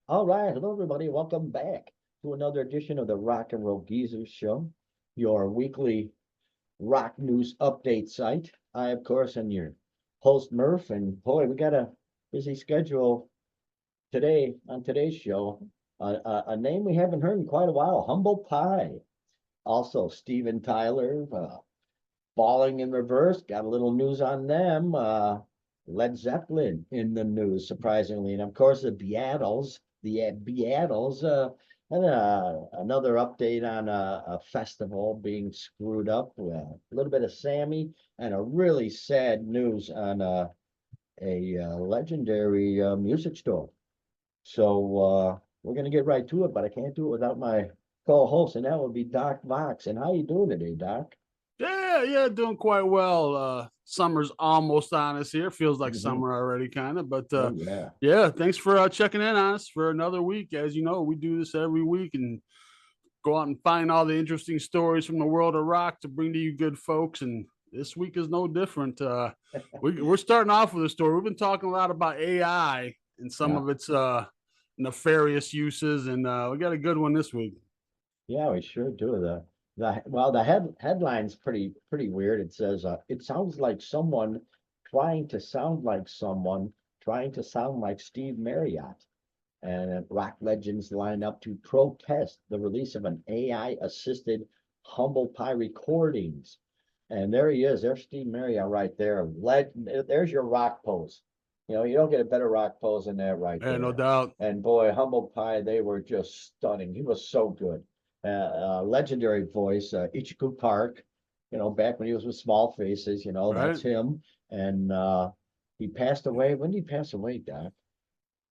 All right, hello everybody. Welcome back to another edition of the Rock and Roll Geezers Show, your weekly rock news update site. I, of course, am your host Murph, and boy, we got a busy schedule today on today's show. A name we haven't heard in quite a while, Humble Pie. Also, Steven Tyler, Falling in Reverse. Got a little news on them. Led Zeppelin in the news, surprisingly, and of course the Beatles. The Beatles. And another update on a festival being screwed up. A little bit of Sammy and a really sad news on a legendary music store. So we're gonna get right to it, but I can't do it without my co-host, and that would be Doc Vox. And how you doing today, Doc? Yeah, doing quite well. Summer's almost on us here. Feels like Hmm. summer already, kind of. But Oh yeah. yeah, thanks for checking in on us for another week. As you know, we do this every week and go out and find all the interesting stories from the world of rock to bring to you good folks. And this week is no different. We're starting off with a story. We've been talking a lot about AI and some Yeah. of its nefarious uses, and we got a good one this week. Yeah, we sure do. The headline's pretty weird. It says it sounds like someone trying to sound like someone trying to sound like Steve Marriott. And rock legends line up to protest the release of an AI assisted Humble Pie recordings. And there he is. There's Steve Marriott right there. There's your rock pose. You don't get a better rock pose than that right Yeah, no there. doubt. And boy, Humble Pie, they were just stunning. He was so good. Legendary voice, Ichiku Park, back when he was with Small Faces, that's Right. him. And he passed away. When did he pass away, Doc?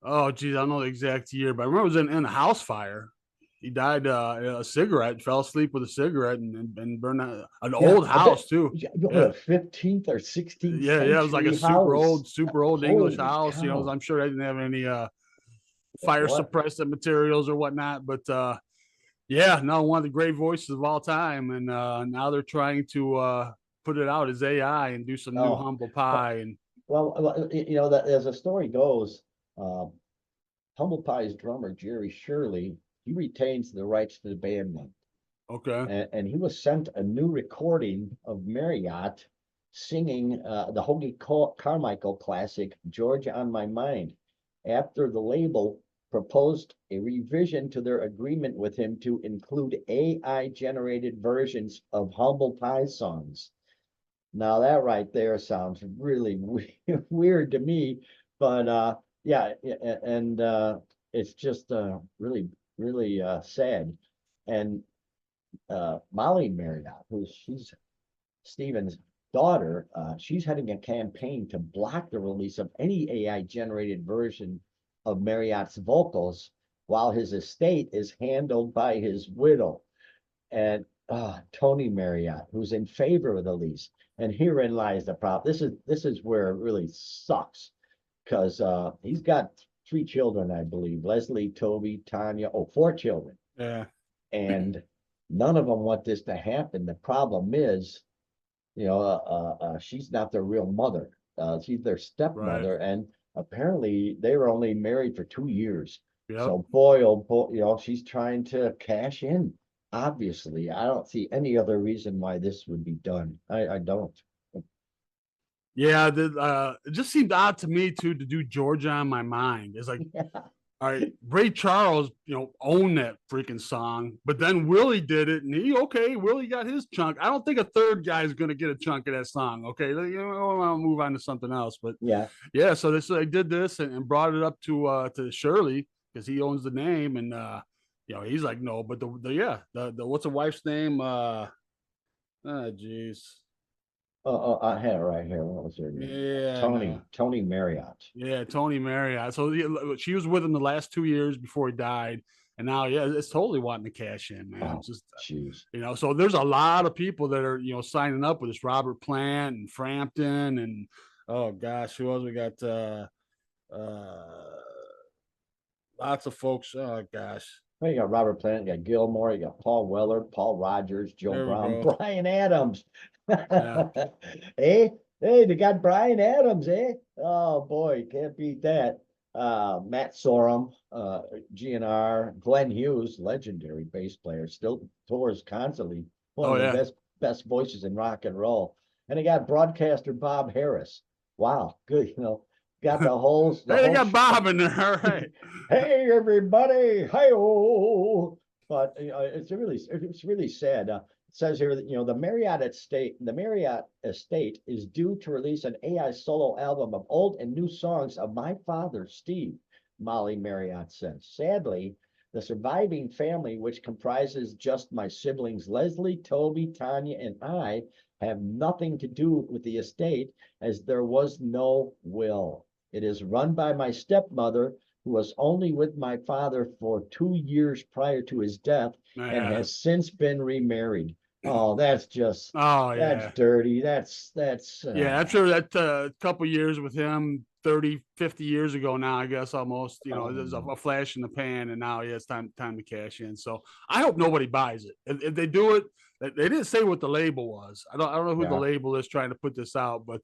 Oh, geez, I don't know the exact year, but I remember it was in a house fire. He died a cigarette, fell asleep with a cigarette, and burned an Yeah, old I bet house too. what Yeah, a 15th or 16th yeah. It was like a century house. super old English Holy house. cow. I'm sure they didn't have any fire What? suppressant materials or whatnot. But yeah, no, one of the great voices of all time, and now they're trying to put it out as AI and do some new Oh, humble well, pie. And that as the story goes, uh, Humble Pie's drummer, Jerry Shirley, he retains the rights to the band name. okay, And he was sent a new recording of Marriott singing the Hoagie Carmichael classic, Georgia on My Mind, after the label proposed a revision to their agreement with him to include AI generated versions of Humble Pie songs. Now that right there sounds really weird to me, but yeah, and it's just really sad. And Molly Marriott, she's Stephen's daughter, she's heading a campaign to block the release of any AI generated version of Marriott's vocals while his estate is handled by his widow. And Tony Marriott, who's in favor of the lease. And herein lies the problem. This is where it really sucks because he's got three children, I believe. Leslie, Toby, Tanya. Oh, four children, yeah, and none of them want this to happen. The problem is, she's not their real mother. She's their right, stepmother, and apparently they were only married for 2 years. yep. So boy, oh boy, she's trying to cash in. Obviously, I don't see any other reason why this would be done. I don't. Yeah, it just seemed odd to me too to do Georgia on my mind. It's like, all right, Ray Charles, owned that freaking song, but then Willie did it, and Willie got his chunk. I don't think a third guy is going to get a chunk of that song. Okay, I'll move on to something else. But Yeah. yeah, so they did this and brought it up to Shirley because he owns the name, and he's like, no, but the what's the wife's name? Jeez. I had it right here. What was her name? Yeah, no. Tony Marriott. Yeah, Tony Marriott. So she was with him the last 2 years before he died, and now yeah, it's totally wanting to cash in, man. Oh, It's just jeez. so there's a lot of people that are signing up with this. Robert Plant and Frampton and oh gosh, who else we got? Uh, lots of folks. Oh gosh, Well, you got Robert Plant, you got Gilmore, you got Paul Weller, Paul Rogers, Joe there we Brown, go. Brian Adams. Yeah, Hey, hey, they got Brian Adams, eh? Oh boy, can't beat that. Matt Sorum, GNR, Glenn Hughes, legendary bass player, still tours constantly. One Oh of the yeah. best voices in rock and roll. And they got broadcaster Bob Harris. Wow, good, got the Hey, they whole got Bob in there. All right. hey everybody, hi But it's really sad. It says here that the Marriott estate is due to release an AI solo album of old and new songs of my father, Steve. Molly Marriott says. Sadly, the surviving family, which comprises just my siblings Leslie, Toby, Tanya, and I, have nothing to do with the estate as there was no will. It is run by my stepmother, who was only with my father for 2 years prior to his death and Yeah. has since been remarried. Oh, Oh that's yeah. dirty. Yeah, I'm sure that a couple years with him 30, 50 years ago now, I guess almost, there's oh, a flash in the pan and now yeah, it's time to cash in. So I hope nobody buys it. If they do it, they didn't say what the label was. I don't know who the yeah, label is trying to put this out, but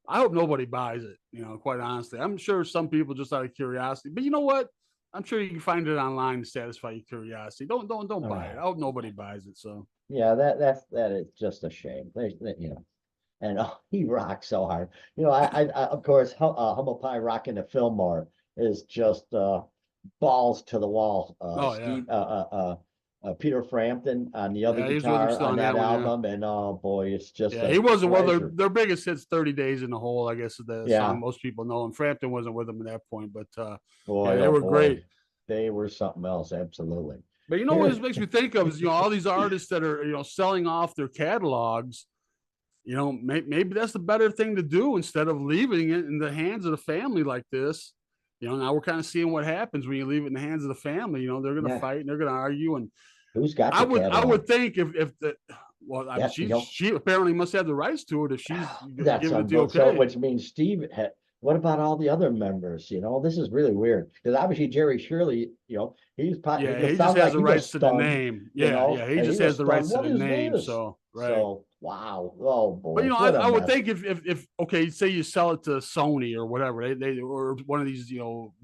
I hope nobody buys it, quite honestly. I'm sure some people just out of curiosity, but you know what? I'm sure you can find it online to satisfy your curiosity. Don't buy it. I hope nobody buys it. So yeah, that is just a shame. And he rocks so hard. Of course, Humble Pie rocking the Fillmore is just balls to the wall. oh yeah. Peter Frampton on the other Yeah, he's with him guitar still on on that that one, yeah. album, and oh boy, it's just Yeah, a he wasn't well. pleasure. Their biggest hits, 30 Days in the Hole, I guess is the Yeah, song most people know. And Frampton wasn't with them at that point, but yeah, boy, they oh were boy, great. they were something else. Absolutely. But you know what this Here, makes me think of is all these artists that are selling off their catalogs. Maybe that's the better thing to do instead of leaving it in the hands of the family like this. Now we're kind of seeing what happens when you leave it in the hands of the family. They're going to yeah, fight and they're going to argue, and who's got I the would I catalog? would think if the well, I mean, Yeah, she apparently must have the rights to it if she's that's giving it the unbelievable. So, okay. which means Steve had, what about all the other members? This is really weird because obviously Jerry Shirley, Yeah, it he just sounds has like the he was rights to the stunned, name. Yeah, he and he just was has the stunned. rights to What the is name. this? So right. So, wow. Oh But boy, what a I would mess. think if okay, say you sell it to Sony or whatever, they or one of these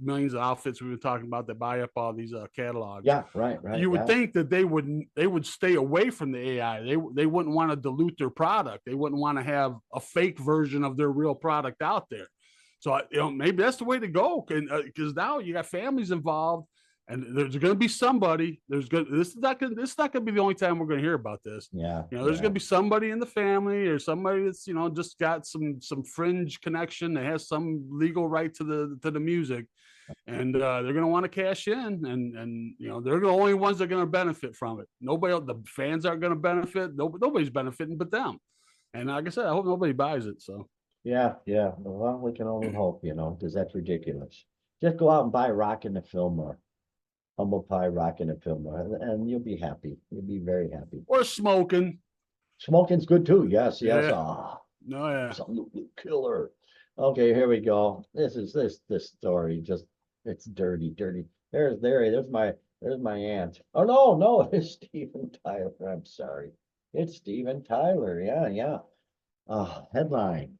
millions of outfits we've been talking about that buy up all these catalogs. Yeah, right. You would Yeah, think that they would stay away from the AI. They wouldn't want to dilute their product. They wouldn't want to have a fake version of their real product out there. So maybe that's the way to go because now you got families involved, and there's going to be somebody. This is not going to be the only time we're going to hear about this. yeah, There's yeah. going to be somebody in the family or somebody that's just got some fringe connection that has some legal right to the music, and they're going to want to cash in, and they're the only ones that are going to benefit from it. Nobody else, the fans aren't going to benefit. Nobody's benefiting but them. And like I said, I hope nobody buys it. So Yeah. Well, we can only hope, because that's ridiculous. Just go out and buy Rock in the Fillmore, Humble Pie Rock in the Fillmore, and you'll be happy. You'll be very happy. or smoking. Smoking's good too. Yes. Yeah. Ah, No, yeah. absolutely killer. Okay, here we go. This story just it's dirty. There's my aunt. Oh no, it's Steven Tyler. I'm sorry. It's Steven Tyler. Yeah. Headline.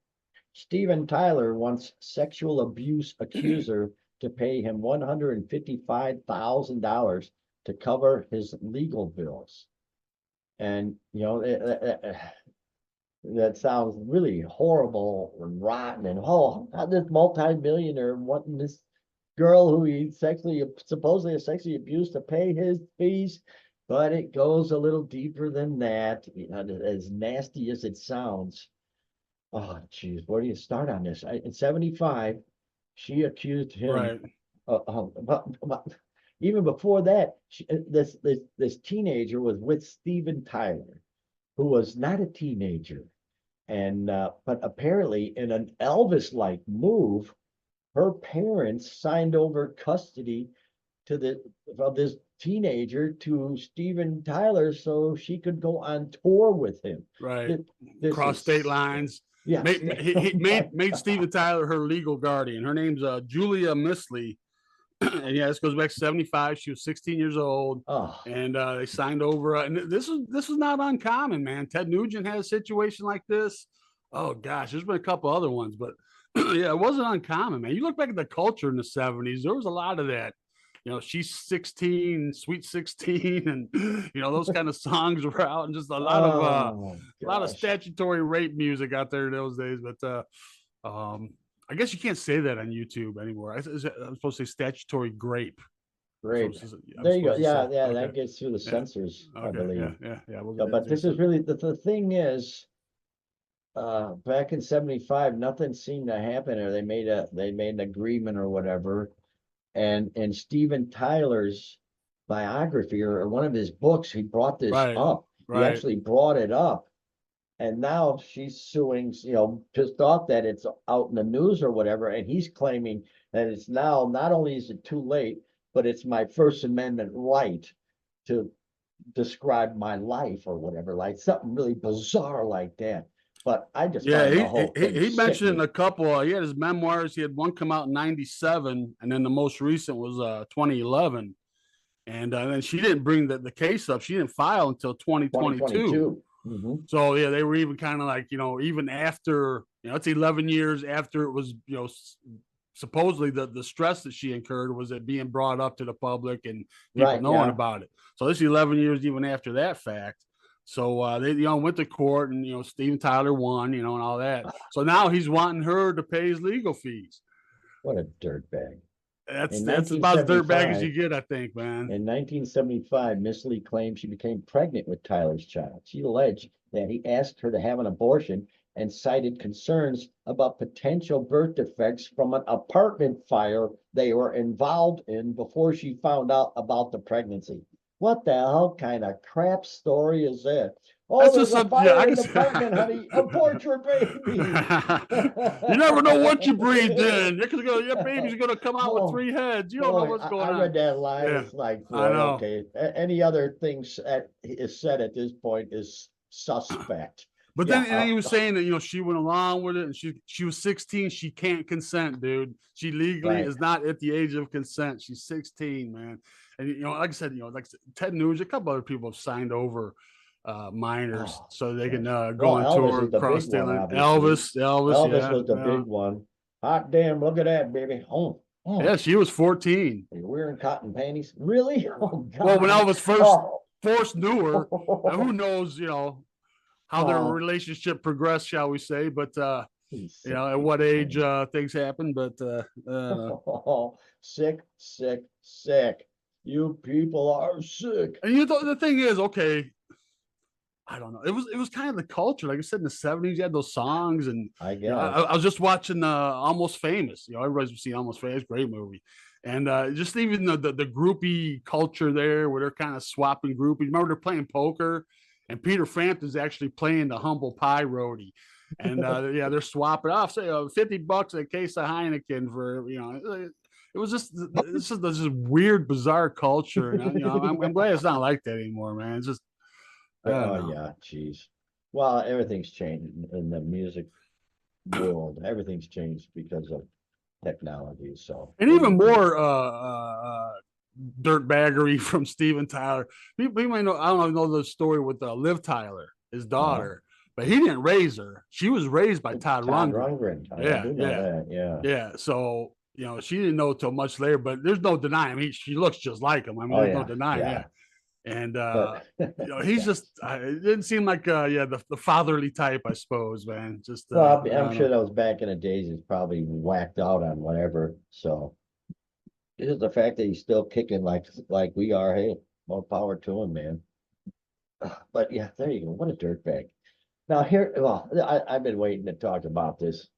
Steven Tyler wants sexual abuse accuser to pay him $155,000 to cover his legal bills. And that sounds really horrible and rotten. And this multi-millionaire wanting this girl who he supposedly sexually abused to pay his fees, but it goes a little deeper than that. As nasty as it sounds. Oh, geez, where do you start on this? In 75, she accused him. Right. Even before that, this teenager was with Steven Tyler, who was not a teenager. And but apparently, in an Elvis-like move, her parents signed over custody of this teenager to Steven Tyler so she could go on tour with him. Right. This Cross state is lines. yes. He made Steven Tyler her legal guardian. Her name's Julia Misley. And yeah, this goes back to 75. She was 16 years old. Oh, And they signed over. And this is not uncommon, man. Ted Nugent had a situation like this. Oh gosh, there's been a couple other ones, but Yeah, it wasn't uncommon, man. You look back at the culture in the 70s, there was a lot of that. She's 16, sweet 16, and those kind of songs were out, and just Oh a lot of gosh. statutory rape music out there in those days. But I guess you can't say that on YouTube anymore. I'm supposed to say statutory grape. Great. I'm There you go. supposed to say. Yeah, Okay. that gets through the Yeah. censors, I Okay. believe. Yeah. We'll So, get but into this is so. really the thing is, back in 75, nothing seemed to happen, or they made an agreement or whatever. And in Steven Tyler's biography or one of his books, he brought this Right. up. He Right. actually brought it up. And now she's suing, pissed off that it's out in the news or whatever. And he's claiming that it's now, not only is it too late, but it's my First Amendment right to describe my life or whatever, like something really bizarre like that. But I just Yeah, find the whole thing he mentioned sickening. a couple. He had his memoirs. He had one come out in '97, and then the most recent was 2011. And then she didn't bring the case up. She didn't file until 2022. 2022. So yeah, they were even kind of like, even after, it's 11 years after it was, supposedly the stress that she incurred was it being brought up to the public and people Right, knowing yeah. about it. So this is 11 years even after that fact. So they went to court, and Steven Tyler won, and all that. So now he's wanting her to pay his legal fees. What a dirtbag. In That's about as dirtbag as 1975, you get, I think, man. in 1975, Miss Lee claimed she became pregnant with Tyler's child. She alleged that he asked her to have an abortion and cited concerns about potential birth defects from an apartment fire they were involved in before she found out about the pregnancy. What the hell kind of crap story is that? Oh, That's there's just a something. Yeah, fire I in the guess. apartment, honey. Abort your baby. You never know what you breathed in. Your baby's gonna come out with Oh, 3 heads. You don't know boy, what's I going on. read that line. Yeah, It's like, I boy, know. okay. Any other things is said at this point is suspect. But Yeah. then he was saying that she went along with it, and she was 16. She can't consent, dude. She legally Right. is not at the age of consent. She's 16, man. And like I said, like Ted Nugent, a couple other people have signed over minors Oh, so they can gosh. go Well, on Elvis tour is the across big state one, line. obviously. Elvis, Elvis yeah, was the yeah, big one. Hot damn, look at that, baby. Oh, yeah. oh. She was 14. You're wearing cotton panties? Really? Oh, Well, when God. Elvis Oh. first knew her, now who knows, how their Oh, relationship progressed, shall we say? But he's sick at what people, age man. things happen. But Oh, sick, sick, sick. You people are sick. and the thing is, okay, I don't know. It was kind of the culture, like I said, in the '70s. You had those songs, and I I guess. was just watching Almost Famous. Everybody's seen Almost Famous, great movie, and just even the groupie culture there, where they're kind of swapping groupies. Remember, they're playing poker, and Peter Frampton's actually playing the humble pie roadie, and yeah, they're swapping off. Say $50 a case of Heineken for It was just this is this weird, bizarre culture, and I'm glad it's not like that anymore, man. It's just I don't Oh know. yeah, geez. Well, everything's changed in the music world. Everything's changed because of technology. So And what do you even do? more dirtbaggery from Steven Tyler. People might know. I don't know the story with Liv Tyler, his No, daughter, but he didn't raise her. She was raised by Todd Todd Rundgren. Rundgren. I Yeah, do know yeah, that. Yeah. yeah. So she didn't know till much later. But there's no denying. I mean, she looks just like him. I mean, Oh there's no yeah, denying. Yeah, yeah. and But he's yeah. just. It didn't seem like the fatherly type, I suppose, man. Just Well, I I'm don't sure know. that was back in the days. He's probably whacked out on whatever. So it's just the fact that he's still kicking like we are. Hey, more power to him, man. But yeah, there you go. What a dirtbag. Now here, well, I've been waiting to talk about this.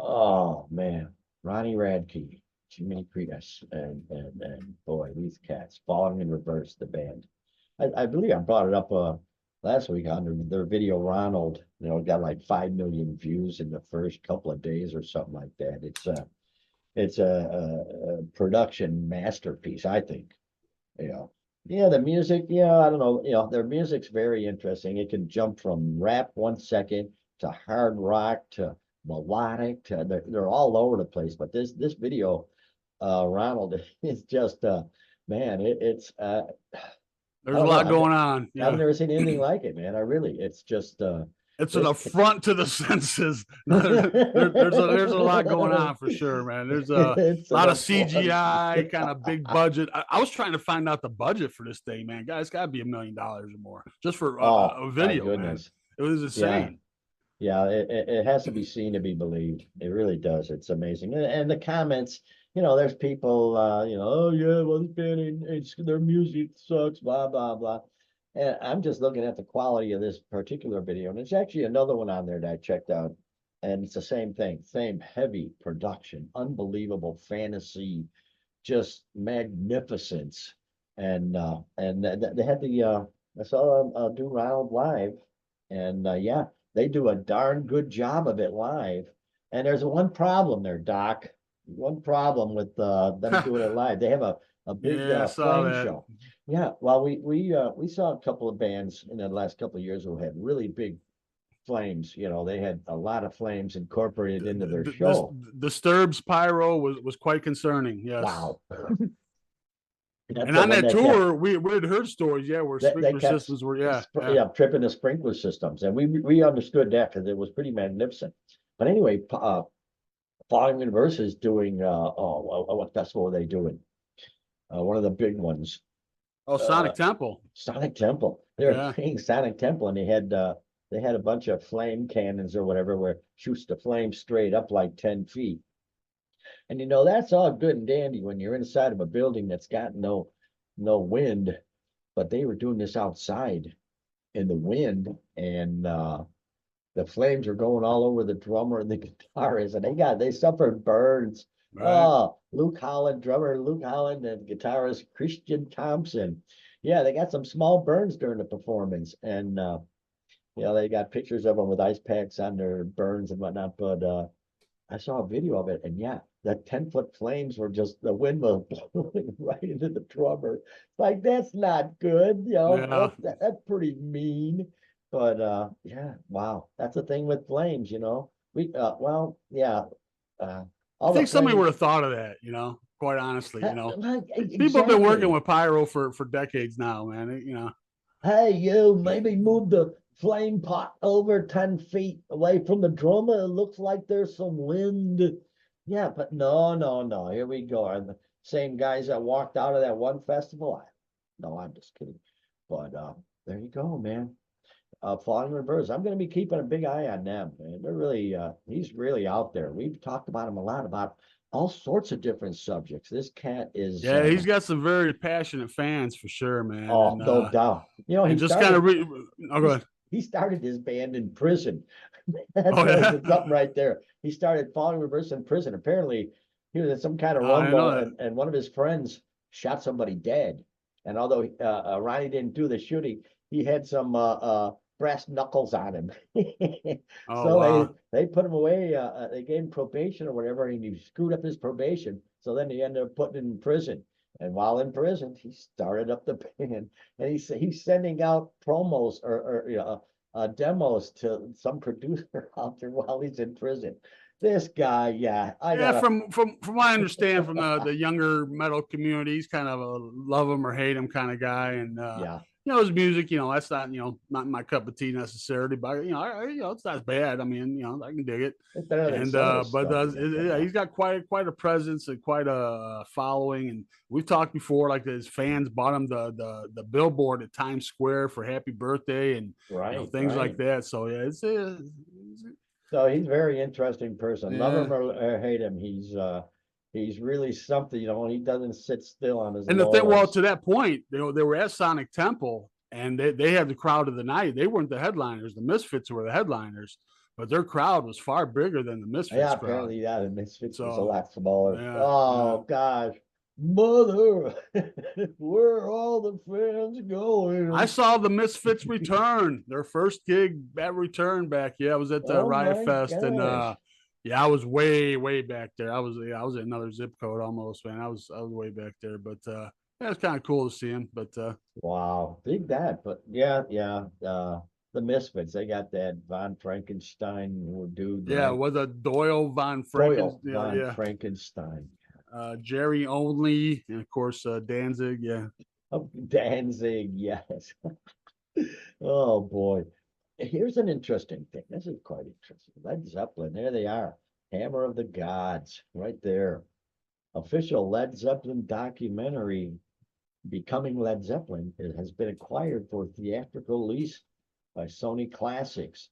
Oh man, Ronnie Radke, Jimmy Cretus, and boy, these cats falling in reverse. The band. I believe I brought it up last week on their video. Ronald, got like 5 million views in the first couple of days or something like that. It's a production masterpiece, I think. You know, yeah, the music. Yeah, I don't know. Their music's very interesting. It can jump from rap 1 second to hard rock to melodic to they're all over the place. But this video, Ronald, is just man, it's I There's a don't know. lot going on. I've Yeah. never seen anything like it, man. It's just It's an This affront to the senses. There's a lot going on for sure, man. There's a it's an lot of affront. CGI, kind of big budget. I was trying to find out the budget for this thing, man. Guys, got to be $1 million or more just for Oh a my video, man. goodness. It was Yeah. insane. Yeah, it has to be seen to be believed. It really does. It's amazing. And the comments, there's people, oh yeah, well, it's their music sucks, blah, blah, blah. And I'm just looking at the quality of this particular video. And there's actually another one on there that I checked out. And it's the same thing, same heavy production, unbelievable fantasy, just magnificence. And they had I saw them do Ronald live. And yeah, they do a darn good job of it live. And there's one problem there, Doc. One problem with them doing it live. They have a big Yeah, I saw flame that. show. Yeah, well, we saw a couple of bands in the last couple of years who had really big flames. They had a lot of flames incorporated into their This show. Disturbed's pyro was quite concerning. Yes. Wow. That's And the on one that that kept tour, we had heard stories, yeah, where they sprinkler kept systems were, yeah, yeah, tripping the sprinkler systems, and we understood that because it was pretty magnificent. But anyway, Falling in Verse is doing what festival are they doing? One of the big ones, Oh, uh Sonic Temple. Sonic Temple. They were Yeah. playing Sonic Temple, and they had a bunch of flame cannons or whatever where shoots the flame straight up like 10 feet. And that's all good and dandy when you're inside of a building that's got no wind, but they were doing this outside in the wind, and the flames were going all over the drummer and the guitarist, and they suffered burns. Right. Oh, drummer Luke Holland, and guitarist Christian Thompson. Yeah, they got some small burns during the performance, and they got pictures of them with ice packs on their burns and whatnot. But I saw a video of it, and yeah, the 10-foot flames were just the wind was blowing right into the drummer. Like, that's not good, Yeah. that's pretty mean. But yeah, wow, that's the thing with flames. We well, yeah, I all the think somebody would flames. have thought of that, quite honestly, People have been working Exactly. with pyro for decades now, man. Hey, you maybe move the flame pot over 10 feet away from the drummer. It looks like there's some wind. Yeah, but no, no, no. Here we go. And the same guys that walked out of that one festival. No, I'm just kidding. But there you go, man. Falling Reverse. I'm going to be keeping a big eye on them. Man. They're really, he's really out there. We've talked about him a lot about all sorts of different subjects. This cat is, Yeah, he's got some very passionate fans for sure, man. oh, no doubt. And just kind of oh, go he, ahead. he started his band in prison. That Oh tells yeah. you something right there. He started Falling Reverse in prison. Apparently, he was in some kind of I rumble, know that. and one of his friends shot somebody dead. And although Ronnie didn't do the shooting, he had some brass knuckles on him. Oh So wow. they put him away. They gave him probation or whatever, and he screwed up his probation. So then he ended up putting him in prison. And while in prison, he started up the band, and he's sending out promos or demos to some producer out there while he's in prison. This guy, yeah, I Yeah, gotta. from what I understand from the younger metal community, he's kind of a love him or hate him kind of guy, and Yeah, his music, that's not not my cup of tea necessarily, but it's not bad. I mean, I can dig it, it's better than and some of the but stuff he been putting yeah, out. he's got quite a presence and quite a following, and we've talked before, like his fans bought him the billboard at Times Square for Happy Birthday, and Right, things like right. that. So yeah, So he's a very interesting person. Love yeah. him or hate him, he's really something. He doesn't sit still on his And the thing, well, laurels. to that point, they were at Sonic Temple and they had the crowd of the night. They weren't the headliners. The Misfits were the headliners, but their crowd was far bigger than the Yeah, Misfits crowd. apparently, yeah, the Misfits was a So, lot smaller. yeah, yeah. Oh gosh, mother, where are all the fans I going? saw the Misfits return, their first gig at return back. Yeah, I was at the Oh Riot my Fest and gosh. yeah, I was way back there. I was at another zip code almost, man. I was way back there, but yeah, it's kind of cool to see him. But Wow, big that, but yeah, yeah. The Misfits, they got that Von Frankenstein dude, yeah, right? was a Doyle von Franken, Doyle von yeah, Frankenstein. Jerry Only, and of course Danzig. Yeah, Oh, Danzig, yes. Oh boy. here's an interesting thing. This is quite interesting. Led Zeppelin, there they are. Hammer of the Gods, right there. Official Led Zeppelin documentary, Becoming Led Zeppelin, it has been acquired for theatrical release by Sony Classics.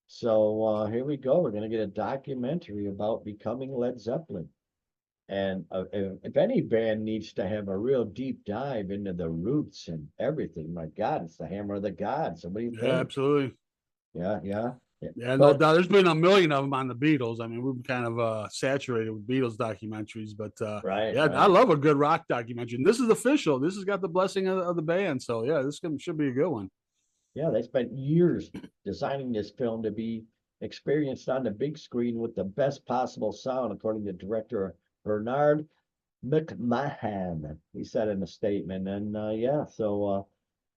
So here we go. We're going to get a documentary about becoming Led Zeppelin. And if any band needs to have a real deep dive into the roots and everything, my God, it's the Hammer of the Gods. So what do you Yeah, think? absolutely. Yeah, yeah, yeah. Yeah, no But doubt. There's been a million of them on the Beatles. I mean, we've been kind of saturated with Beatles documentaries, but right, yeah, I right. love a good rock documentary. And this is official. This has got the blessing of the band. So yeah, should be a good one. Yeah, they spent years designing this film to be experienced on the big screen with the best possible sound, according to director Bernard McMahon. He said in a statement. And yeah, so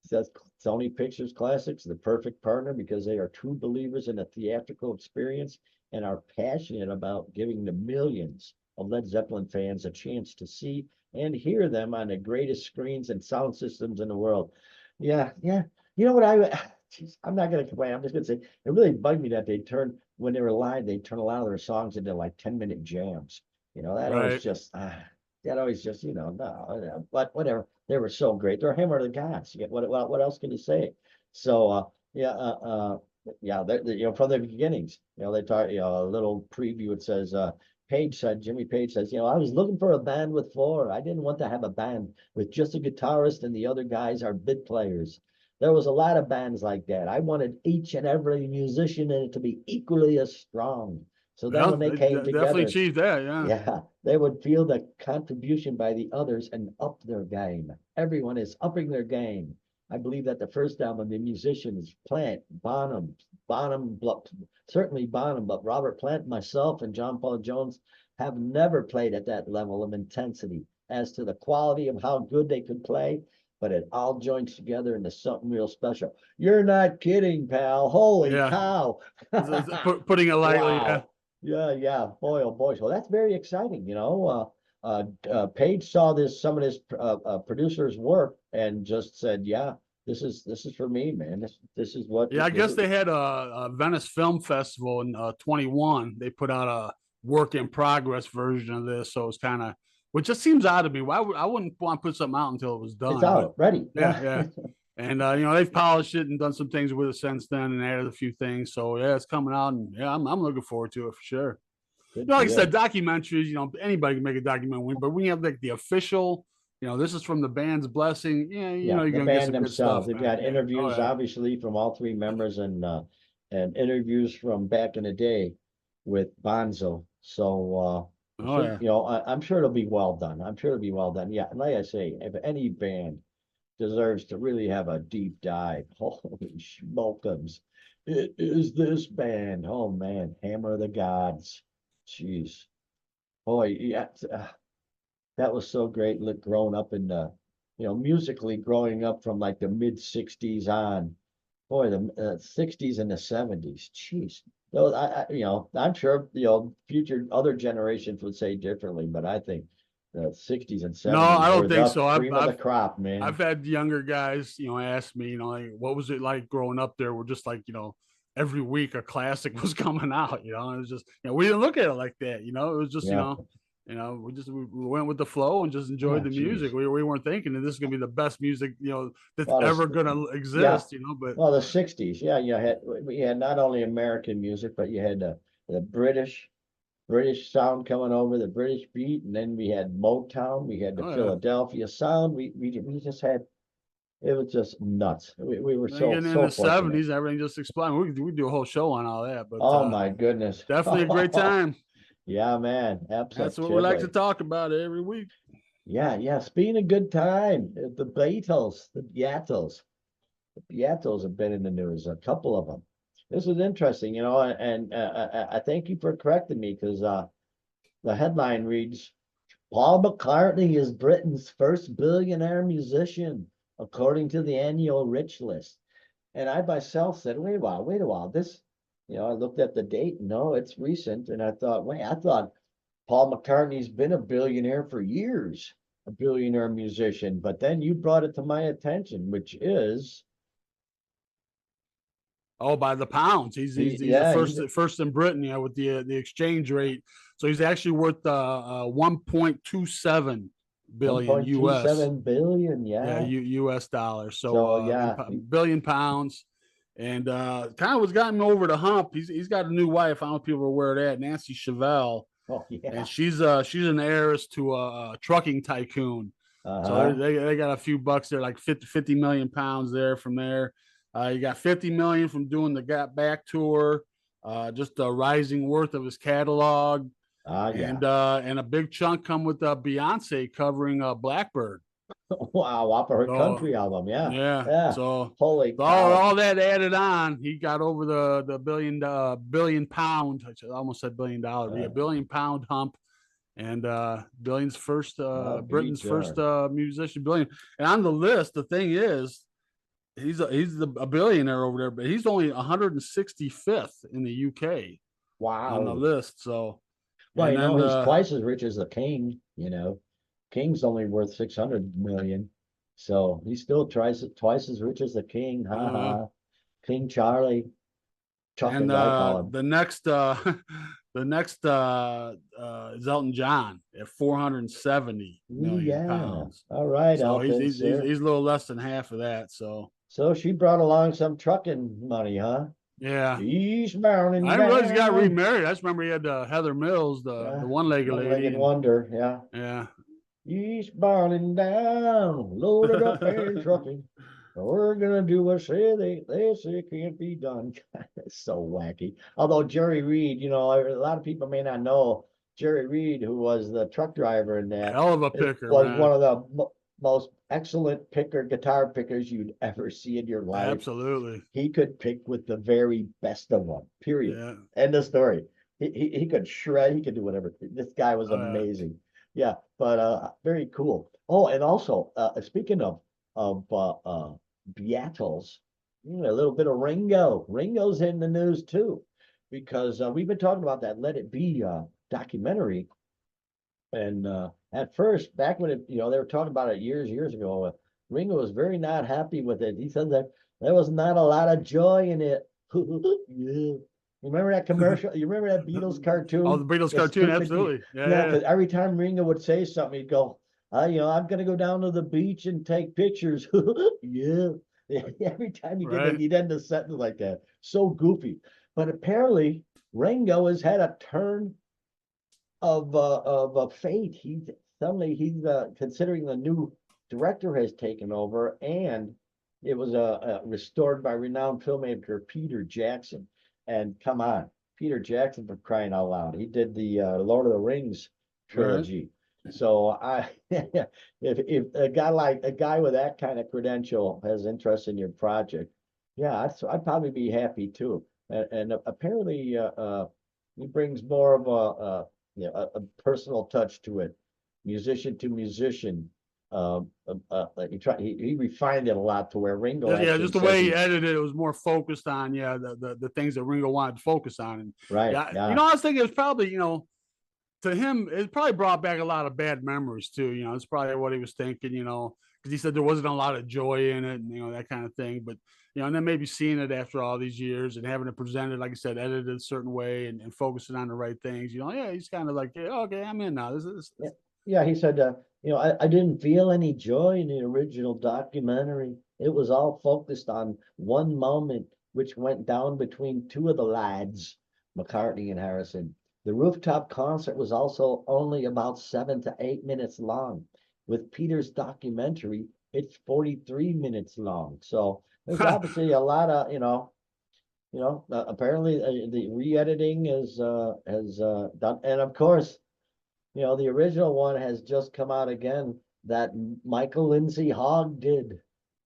says Sony Pictures Classics, the perfect partner because they are true believers in the theatrical experience and are passionate about giving the millions of Led Zeppelin fans a chance to see and hear them on the greatest screens and sound systems in the world. Yeah, yeah. You know what geez, I'm not gonna complain. I'm just gonna say it really bugged me that they turn when they were live, they turn a lot of their songs into like 10-minute jams. You know, Right. that always just, no, but whatever. They were so great. They're Hammer of the Gods. What else can you say? So yeah, yeah, from the beginnings, they talk, a little preview. It says, Jimmy Page says, I was looking for a band with four. I didn't want to have a band with just a guitarist and the other guys are bit players. There was a lot of bands like that. I wanted each and every musician in it to be equally as strong. So then Well, when they they came definitely together, achieved that. Yeah. yeah, they would feel the contribution by the others and up their game. Everyone is upping their game. I believe that the first album, the musicians, Plant, Bonham, certainly Bonham, but Robert Plant, myself, and John Paul Jones have never played at that level of intensity. As to the quality of how good they could play, but it all joins together into something real special. You're not kidding, pal. Holy Yeah. cow. Putting it lightly. Yeah. Wow. Yeah, yeah. Boy, oh boy. So that's very exciting, Page saw some of this producer's work and just said, "Yeah, this is for me, man. This is what Yeah, I this guess is." they had a Venice Film Festival in 21. They put out a work in progress version of this, so it's kind of, which just seems odd to me. I wouldn't want to put something out until it was It's done, but out, ready. yeah, Yeah. yeah. And they've polished it and done some things with it since then, and added a few things. So yeah, it's coming out, and yeah, I'm looking forward to it for sure. Good Like I said, deal. documentaries, anybody can make a documentary, but when you have like the official, this is from the band's blessing. Yeah, Yeah, you're the gonna get band some good themselves. stuff, They've man. got Yeah. Oh interviews, yeah. obviously, from all three members and interviews from back in the day with Bonzo. So Oh yeah. I'm sure it'll be well done. I'm sure it'll be well done. Yeah, and like I say, if any band deserves to really have a deep dive, holy smokums, it is this band. Oh man, Hammer of the Gods. Jeez. Boy, yeah, that was so great. Look, growing up in the, musically growing up from like the mid '60s on. Boy, the '60s and the '70s. Jeez, those I'm sure future other generations would say differently, but I think the '60s and No, I '70s don't were think the so. cream of the crop, I've man. had younger guys, ask me, like, what was it like growing up there? We're just like, every week a classic was coming out, and it was just, we didn't look at it like that, it was just, Yeah. we went with the flow and just enjoyed Yeah. the music. Jeez. We weren't thinking that this is gonna be the best music, that's Well, ever gonna yeah. exist, but Well, the '60s. Yeah, we had not only American music, but you had the British sound coming over, the British beat, and then we had Motown, we had the oh yeah. Philadelphia sound. We just had it was just nuts. We were Then so getting in the so fortunate. '70s, everything just exploded. We do a whole show on all that, but Oh my goodness. definitely a great time. Yeah, man. That's what we like to Absolutely. talk about every week. Yeah, yeah. Speaking of good time, the Beatles, the Beatles have been in the news, a couple of them. This is interesting, and I thank you for correcting me because the headline reads, Paul McCartney is Britain's first billionaire musician, according to the annual Rich List. And I myself said, wait a while. I looked at the date. No, it's recent. And I thought, I thought Paul McCartney's been a billionaire for years, a billionaire musician. But then you brought it to my attention, which is Oh, by the pounds. He's the Yeah, first in Britain, with the exchange rate. So he's actually worth 1.27 billion US. 1.27 billion. Yeah, Yeah. US dollars. So So yeah, billion pounds. And kind of was gotten over the hump. He's got a new wife. I don't know if people are aware of that, Nancy Chevelle, oh yeah. and she's an heiress to a trucking tycoon. So Uh-huh. they got a few bucks there, like 50 million pounds there from there. You got 50 million from doing the Got Back tour, just the rising worth of his catalog, Ah, yeah. and a big chunk come with Beyonce covering Blackbird. Wow, off of her So country album. Yeah. yeah, Yeah. so Holy cow. all that added on, he got over the billion pound. I almost said $1 billion, but yeah, Uh, $1 billion hump, and Billion's first well, Britain's great first job. Musician billion. And on the list, the thing is, a billionaire over there, but he's only 165th in the UK on the Wow. list. So, Well, and then he's twice as rich as the king. King's only worth 600 million. So he still tries it twice as rich as the king. Ha uh, ha. King Charlie. Chuck, and as I call him. the next the next is Elton John at 470 Ooh, million yeah. pounds. All right, So Elton, sir. he's a little less than half of that. So So she brought along some trucking money, huh? yeah, Eastbound I and didn't realize he got down. remarried. I just remember he had Heather Mills, Yeah. the one-legged lady, One-legged and wonder, yeah. yeah. Eastbound and down, loaded up and trucking. We're gonna do what they say can't be done. It's so wacky. Although Jerry Reed, a lot of people may not know Jerry Reed, who was the truck driver in that, Hell of a picker, was one man. of the most excellent guitar pickers you'd ever see in your life. Absolutely. He could pick with the very best of them. Period. Yeah. End of story. He could shred. He could do whatever. This guy was amazing. Yeah, but very cool. Oh, and also speaking of Beatles, a little bit of Ringo. Ringo's in the news too, because we've been talking about that Let It Be documentary. And at first, back when they were talking about it years ago, Ringo was very not happy with it. He said that there was not a lot of joy in it. Yeah. Remember that commercial? You remember that Beatles Oh, cartoon? the Beatles The cartoon, stupid, absolutely. yeah, Yeah, because every time Ringo would say something, he'd go, I'm gonna go down to the beach and take pictures. Yeah. Every time he did that, right. he'd end a sentence like that. So goofy. But apparently, Ringo has had a turn of fate. He's considering the new director has taken over, and it was restored by renowned filmmaker Peter Jackson. And come on, Peter Jackson, for crying out loud, he did the Lord of the Rings Right. trilogy. So if a guy with that kind of credential has interest in your project, yeah, I'd probably be happy too. And apparently, he brings more of a personal touch to it, musician to musician. He refined it a lot to where Ringo Yeah, actually just the says way he he edited it was more focused on the things that Ringo wanted to focus on. And right, yeah, yeah, I was thinking it's probably, to him, it probably brought back a lot of bad memories too. It's probably what he was thinking, because he said there wasn't a lot of joy in it and that kind of thing. But and then maybe seeing it after all these years and having it presented, like I said, edited a certain way and focusing on the right things, yeah, he's kind of like, yeah, okay, I'm in now. yeah, yeah. He said, I didn't feel any joy in the original documentary. It was all focused on one moment, which went down between two of the lads, McCartney and Harrison. The rooftop concert was also only about 7 to 8 minutes long. With Peter's documentary, it's 43 minutes long. So there's obviously a lot of, apparently the re-editing has done, and of course, the original one has just come out again that Michael Lindsay Hogg did.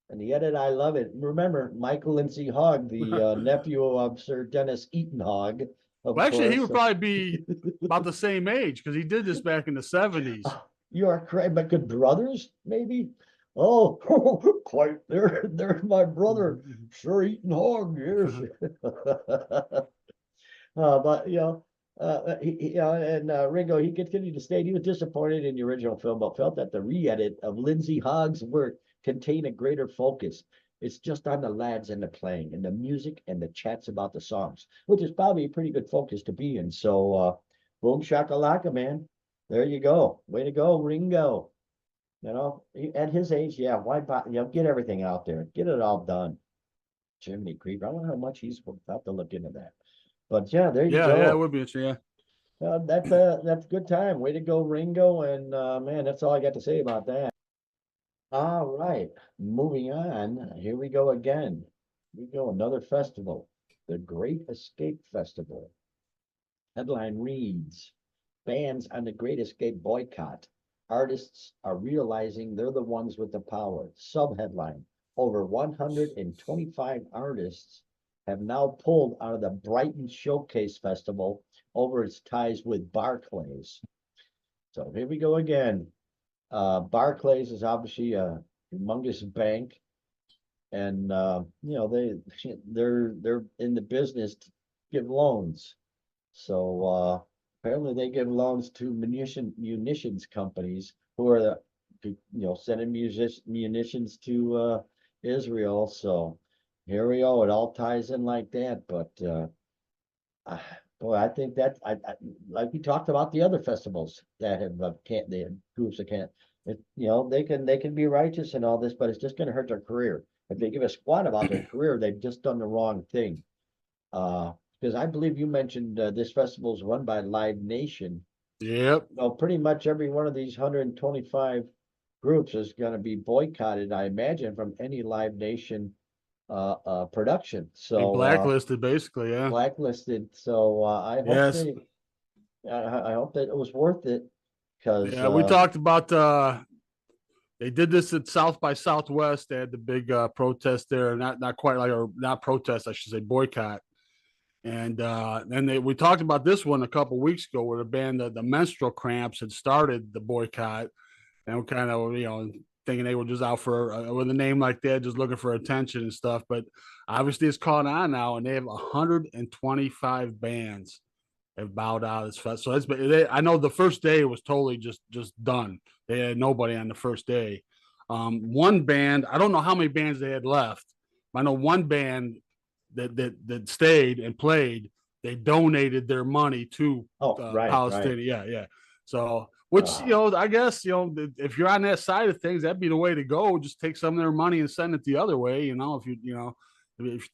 And the edit, I love it. Remember, Michael Lindsay Hogg, the nephew of Sir Dennis Eaton Hogg, of Well, actually, he course. would probably be about the same age because he did this back in the 70s. You are correct, but good brothers, maybe? Oh, quite. There's my brother, Sir Eaton Hogg. Yes. But Ringo, he continued to state he was disappointed in the original film, but felt that the re-edit of Lindsay Hogg's work contained a greater focus. It's just on the lads and the playing and the music and the chats about the songs, which is probably a pretty good focus to be in. So, boom shakalaka, man. There you go. Way to go, Ringo. At his age, yeah, why buy, get everything out there, get it all done. Jiminy Creeper. I wonder how much he's worth. I'll have to look into that. But yeah, there you Yeah, it go. would be interesting. Yeah. That's a good time. Way to go, Ringo. And man, that's all I got to say about that. All right, moving on. Here we go again. Here we go, another festival, the Great Escape Festival. Headline reads, Bands on the Great Escape boycott. Artists are realizing they're the ones with the power. Subheadline, over 125 artists have now pulled out of the Brighton Showcase Festival over its ties with Barclays. So here we go again. Barclays is obviously a humongous bank, and they're in the business to give loans. So apparently they give loans to munitions companies who are sending munitions to Israel. So here we go. It all ties in like that. But boy, I think that like we talked about the other festivals that have can't the groups that can't. They can be righteous and all this, but it's just going to hurt their career. If they give a squat about their career, they've just done the wrong thing. Because I believe you mentioned this festival is run by Live Nation. Yep. Well, pretty much every one of these 125 groups is going to be boycotted, I imagine, from any Live Nation production. And So blacklisted, basically. Yeah. blacklisted. So I hope Yes. I hope that it was worth it because Yeah. We talked about they did this at South by Southwest. They had the big protest there, not quite like, or not protest, I should say, boycott. And then we talked about this one a couple of weeks ago, where the band the Menstrual Cramps had started the boycott, and we're kind of thinking they were just out for with a name like that, just looking for attention and stuff. But obviously, it's caught on now, and they have 125 bands have bowed out as fest. So I know the first day was totally just done. They had nobody on the first day. One band, I don't know how many bands they had left. I know one band that stayed and played. They donated their money to right. Palestinian. Yeah. So, which I guess if you're on that side of things, that'd be the way to go. Just take some of their money and send it the other way. If you're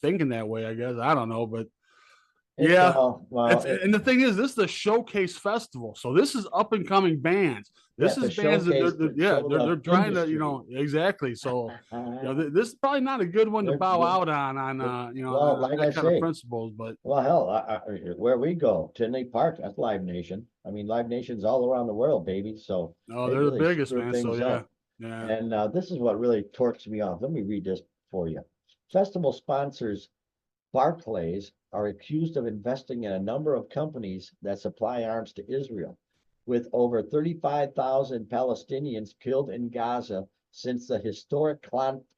thinking that way, I guess I don't know, but yeah. And the thing is, this is a showcase festival, so this is up and coming bands. This is bands that they're trying to exactly. So this is probably not a good one to bow out on like that I kind say, of principles. But well, hell, where we go, Tinley Park, that's Live Nation. I mean, Live Nation's all around the world, baby. So they're really the biggest, man. So up. yeah. And this is what really torques me off. Let me read this for you. Festival sponsors Barclays are accused of investing in a number of companies that supply arms to Israel, with over 35,000 Palestinians killed in Gaza since the historic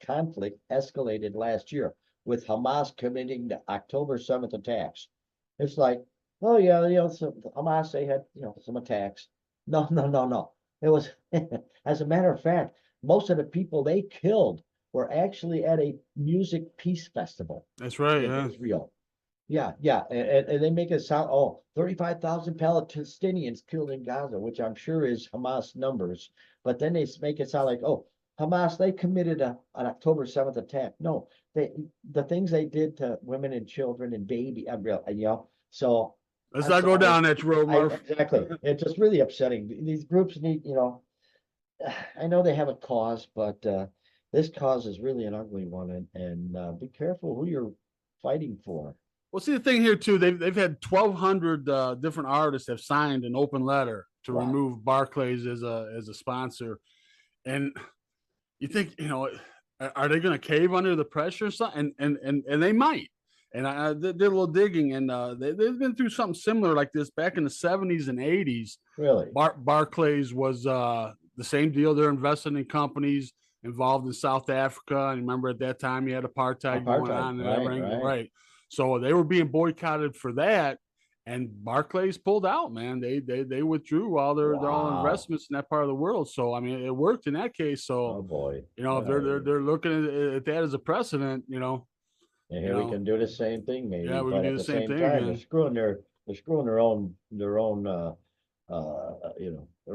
conflict escalated last year, with Hamas committing the October 7th attacks. It's like, oh yeah, Hamas, they had some attacks. No. It was, as a matter of fact, most of the people they killed were actually at a music peace festival. That's right. In Israel. Yeah. And they make it sound, 35,000 Palestinians killed in Gaza, which I'm sure is Hamas numbers. But then they make it sound like, Hamas, they committed an October 7th attack. No, the things they did to women and children and baby, so. Let's not go down that road, Murph. Exactly. It's just really upsetting. These groups need, I know they have a cause, but this cause is really an ugly one, and be careful who you're fighting for. Well, see the thing here too. They've had 1,200 different artists have signed an open letter to remove Barclays as a sponsor, and you think are they going to cave under the pressure or something? And they might. And I did a little digging, and they've been through something similar like this back in the 70s and 80s. Really, Barclays was the same deal. They're investing in companies involved in South Africa, and remember at that time you had apartheid going on and everything, right? So they were being boycotted for that, and Barclays pulled out, man. They withdrew all their all Wow. investments in that part of the world. So I mean, it worked in that case. So Oh boy. if they're looking at that as a precedent, And you here we know, can do the same thing yeah, maybe, we can but do at the the same same thing time, again. they're screwing their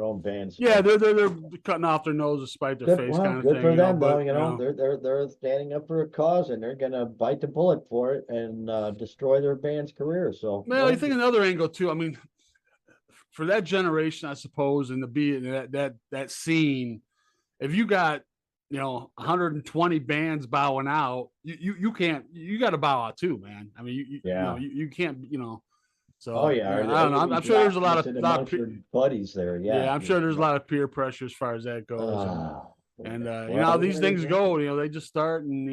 own bands. Yeah, they're cutting off their nose to spite their Good, face, well, kind of good thing, for them though. But They're standing up for a cause and they're gonna bite the bullet for it and destroy their band's career. So well, you well, think another angle too. I mean, for that generation, I suppose, and to be in that scene, if you got 120 bands bowing out, you can't, you got to bow out too, man. I mean, yeah. you can't, Oh so yeah, I don't know. you'll be I'm sure there's a blacklisted amongst your buddies there. Yeah. yeah, I'm sure there's a lot of peer pressure as far as that goes, Ah, and well, how these there you things go. go, they just start and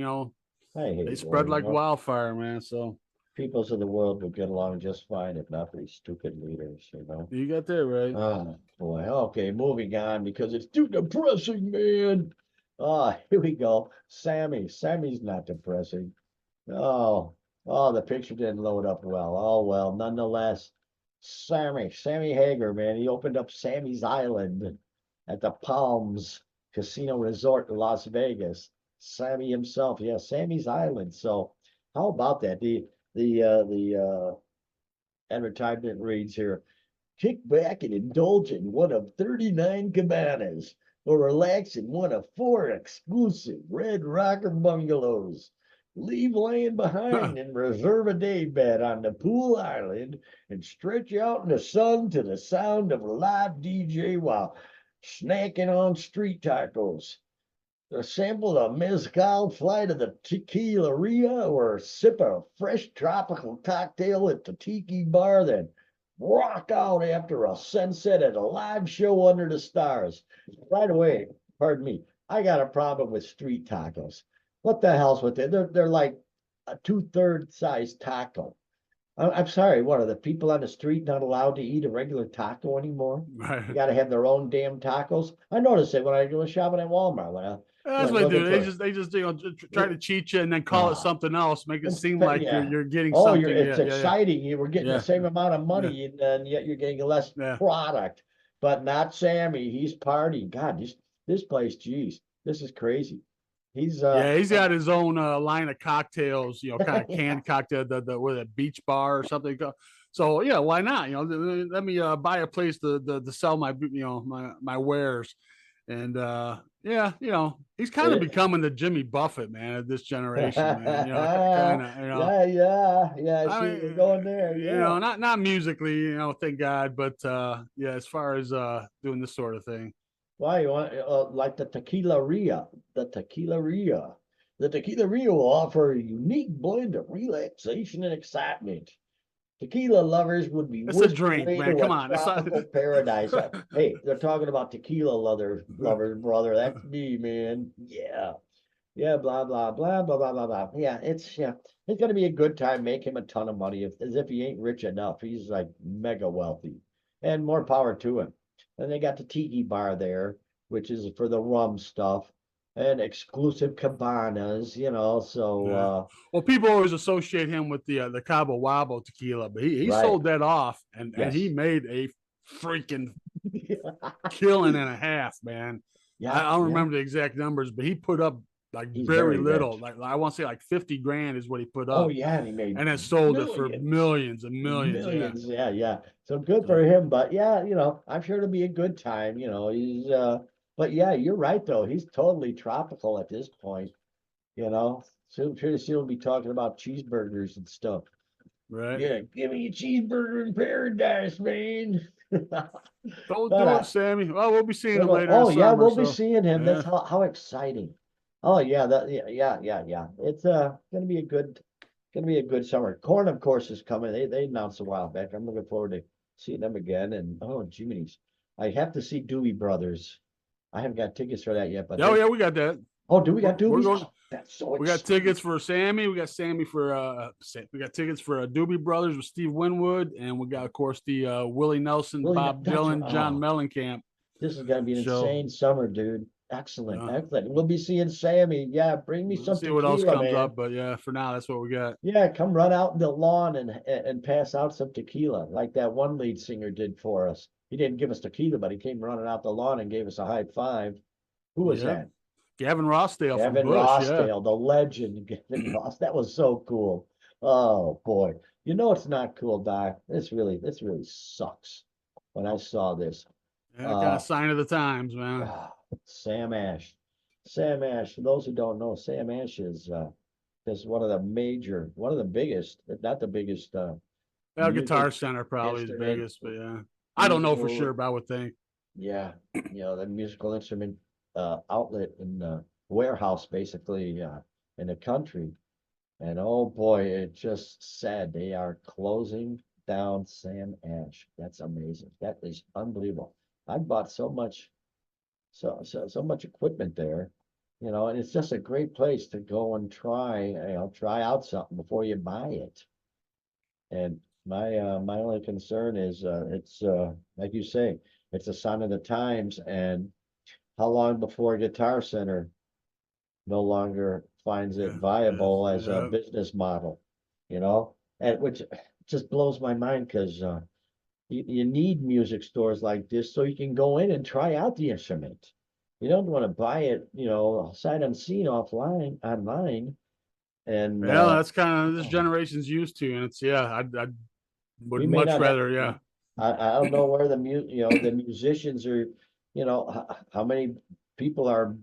Hey, they boy, spread like wildfire, man. So peoples of the world would get along just fine if not for these stupid leaders. you got that right. Oh boy. Okay, moving on because it's too depressing, man. Here we go. Sammy. Sammy's not depressing. Oh, the picture didn't load up well. Oh well, nonetheless. Sammy Hagar, man. He opened up Sammy's Island at the Palms Casino Resort in Las Vegas. Sammy himself, yeah, Sammy's Island. So how about that? The advertisement reads here: kick back and indulge in one of 39 cabanas, or relax in one of 4 exclusive Red Rocker bungalows. Leave laying behind and reserve a day bed on the pool island and stretch out in the sun to the sound of a live DJ while snacking on street tacos. Sample a mezcal, fly to the tequileria, or sip a fresh tropical cocktail at the tiki bar, then rock out after a sunset at a live show under the stars. Right away, pardon me, I got a problem with street tacos. What the hell's with it? They're like a 2/3 size taco. I'm sorry, what are the people on the street not allowed to eat a regular taco anymore? They Right. got to have their own damn tacos. I noticed it when I was shopping at Walmart. When I, That's what they looking do. for They just try to cheat you and then call it ah, something else, make it seem like yeah. you're getting Oh, you're something. it's Yeah, exciting. You were getting the yeah, same amount of yeah, money and yet you're getting less yeah. product. But not Sammy. He's partying. God, this place, geez, this is crazy. He's Yeah, he's got his own line of cocktails, kind of canned cocktail, with a beach bar or something. So yeah, why not? Let me buy a place to sell my my wares, and yeah, he's kind of it, becoming the Jimmy Buffett, man, of this generation, man. Kind of, yeah. I I see mean, you're going there. Yeah. not musically, thank God, but yeah, as far as doing this sort of thing. Why you want like the tequileria? The tequileria. The tequileria will offer a unique blend of relaxation and excitement. Tequila lovers would be It's a whisked drink, away man. to Come a on, it's not. tropical paradise. Hey, they're talking about tequila lovers, brother. That's me, man. Yeah. Yeah, blah blah blah blah blah blah blah. It's gonna be a good time. Make him a ton of money, as if he ain't rich enough. He's like mega wealthy, and more power to him. And they got the tiki bar there, which is for the rum stuff, and exclusive cabanas. So Yeah. Well, people always associate him with the Cabo Wabo tequila, but he right, sold that off, and he yes, made a freaking killing and a half, man. yeah, I don't yeah. remember the exact numbers, but he put up like He's very very little. rich. Like I want to say like 50 grand is what he put Oh up, yeah, and he made and then sold it for millions. millions and millions. Yeah. Millions. Yeah, yeah. So good for So, him. But yeah, I'm sure it'll be a good time. But yeah, you're right though. He's totally tropical at this point, you know. So pretty soon we'll be talking about cheeseburgers and stuff. right. Yeah, give me a cheeseburger in paradise, man. Don't But do it, Sammy. Well, we'll be seeing him well, later oh this yeah, summer. we'll be So, seeing him. That's yeah. how exciting. Oh yeah, yeah. It's gonna be a good summer. Corn, of course, is coming. They announced a while back. I'm looking forward to seeing them again. And oh, Jimmy's, I have to see Dewey Brothers. I haven't got tickets for that yet, but Oh yeah, we got that. do we got We're Dewey's? going. Oh, that's so We got exciting. tickets for Sammy. We got Sammy for we got tickets for Doobie Brothers with Steve Winwood, and we got of course the Willie Nelson, Really, Bob that's Dylan, John oh, Mellencamp this is gonna be an show. insane summer, dude. Excellent, Yeah. excellent. We'll be seeing Sammy. Yeah, bring me We'll some see what else tequila, comes man. up, but yeah, for now, that's what we got. Yeah, come run out in the lawn and pass out some tequila, like that one lead singer did for us. He didn't give us tequila, but he came running out the lawn and gave us a high five. Who was Yeah. that? Gavin Rossdale from Gavin Bush. Yeah. Rossdale, the legend, Gavin Ross. That was so cool. Oh boy. You know it's not cool, Doc. This really sucks. When I saw this. Yeah, kind Uh of sign of the times, man. ah, Sam Ash. Sam Ash, for those who don't know, Sam Ash is one of the biggest, if not the biggest Well, music Guitar Center probably is instrument, biggest, but yeah. I don't know for musical, sure, but I would think. yeah, the musical instrument outlet in the warehouse basically in the country. And oh boy, it's just sad. They are closing down Sam Ash. That's amazing. That is unbelievable. I bought so much equipment there, and it's just a great place to go and try out something before you buy it. And my only concern is it's like you say, it's a sign of the times. And how long before Guitar Center no longer finds it Yeah, yeah, viable as a yeah. business model, and which just blows my mind because you need music stores like this so you can go in and try out the instrument. You don't want to buy it, sight unseen online. And Yeah, that's kind of this oh, generation's used to, and it's yeah, I would we may much not have, rather, yeah. I don't know where the musicians are, how many people are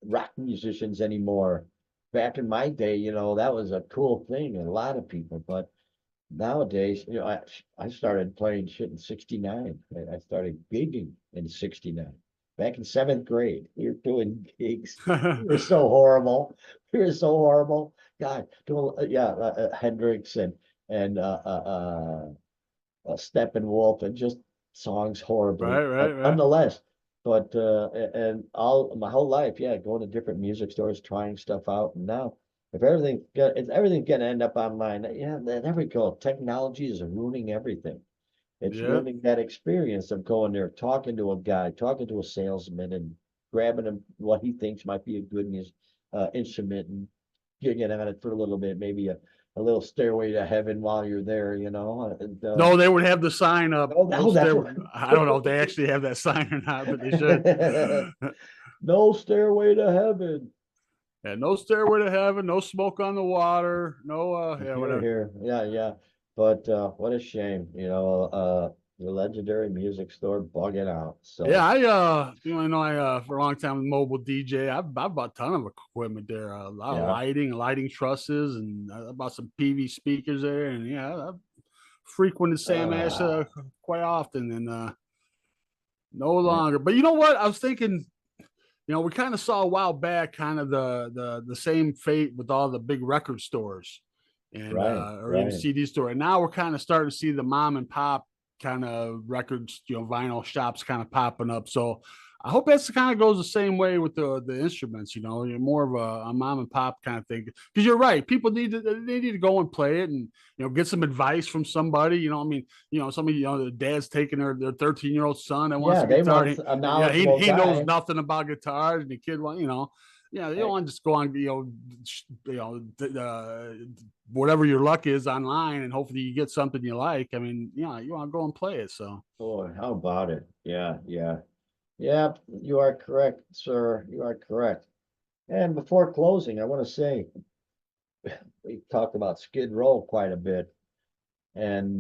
rock musicians anymore. Back in my day, that was a cool thing, a lot of people, but nowadays, I started playing shit in 69. I started gigging in 69. Back in seventh grade, we were doing gigs. We were so horrible. We were so horrible. God, doing, yeah, Hendrix and Steppenwolf and just songs horribly. Right, right, But right. nonetheless, and all my whole life, yeah, going to different music stores, trying stuff out. And now, if everything's gonna end up online, yeah, there we go. Technology is ruining everything. It's Yeah. ruining that experience of going there, talking to a guy, talking to a salesman, and grabbing him what he thinks might be a good instrument and gigging on it for a little bit, maybe a little stairway to heaven while you're there, No, they would have the sign up. No that's stair. what. I don't know if they actually have that sign or not, but they should. No stairway to heaven. Yeah, no stairway to heaven, no smoke on the water, no yeah, Here, whatever. here. Yeah, yeah. But what a shame, the legendary music store bugging out. Yeah, So I know I for a long time with mobile DJ. I bought a ton of equipment there, a lot of yeah. lighting trusses, and I bought some PV speakers there, and yeah, I frequented Sam Ash Uh, quite often, and no yeah. longer. But you know what? I was thinking, we kind of saw a while back, kind of the same fate with all the big record stores, and Right, or even right. CD store. And now we're kind of starting to see the mom and pop kind of records, vinyl shops kind of popping up. So I hope that's kind of goes the same way with the instruments. You're more of a mom and pop kind of thing. Because you're right, people they need to go and play it and get some advice from somebody. I mean, somebody the dad's taking their 13-year-old son that wants Yeah, a they guitar. want a Yeah, he knowledgeable he knows guy. nothing about guitars, and the kid yeah, you don't Hey, want to just go on, whatever your luck is online, and hopefully you get something you like. I mean, you want to go and play it. So boy, how about it? Yeah, yeah. Yeah, you are correct, sir. You are correct. And before closing, I want to say we talked about Skid Row quite a bit. And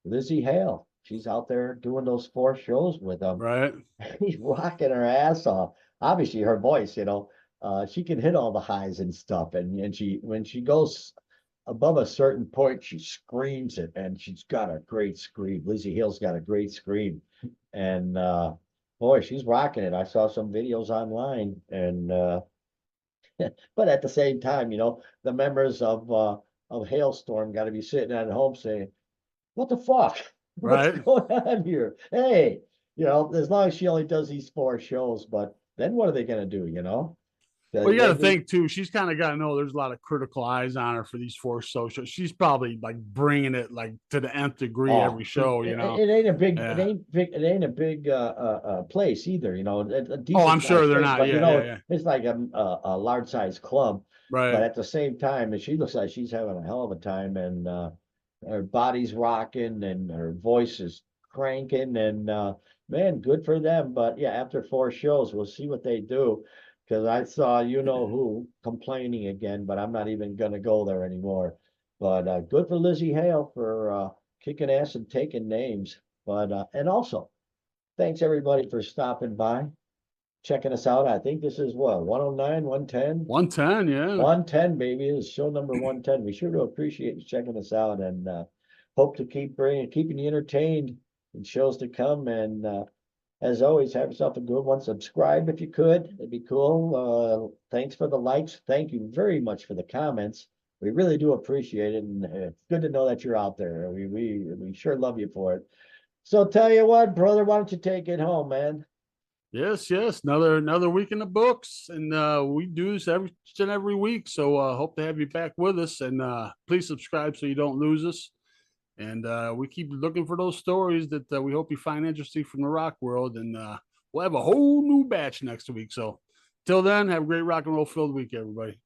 Lzzy Hale, she's out there doing those 4 shows with them. right, He's rocking her ass off. Obviously, her voice, she can hit all the highs and stuff. And when she goes above a certain point, she screams it, and she's got a great scream. Lzzy Hale's got a great scream, and boy, she's rocking it. I saw some videos online, and but at the same time, the members of Hailstorm got to be sitting at home saying, "What the fuck? What's right. going on here? Hey, as long as she only does these 4 shows, but then what are they gonna do? Well, you got to think too. She's kind of got to know there's a lot of critical eyes on her for these 4 shows. She's probably like bringing it like to the nth degree every show. You know, it ain't a big, yeah. it ain't a big place either. You know, a Oh, decent I'm sure sized they're place, not. but you Yeah, know, yeah, yeah. it's like a large size club. But Right. at the same time, she looks like she's having a hell of a time, and her body's rocking, and her voice is cranking, and man, good for them. But yeah, after 4 shows, we'll see what they do. Because I saw you know who complaining again, but I'm not even gonna go there anymore. But good for Lzzy Hale for kicking ass and taking names. But and also thanks everybody for stopping by, checking us out. I think this is what 109, 110. 110. Yeah. 110, baby. This is show number 110. We sure do appreciate you checking us out, and hope to keeping you entertained in shows to come. And as always, have yourself a good one. Subscribe if you could. It'd be cool. Thanks for the likes. Thank you very much for the comments. We really do appreciate it, and it's good to know that you're out there. We sure love you for it. So tell you what, brother, why don't you take it home, man? Yes, yes. Another week in the books, and we do this every week. So hope to have you back with us, and please subscribe so you don't lose us. And we keep looking for those stories that we hope you find interesting from the rock world, and we'll have a whole new batch next week. So till then, have a great rock and roll filled week, everybody.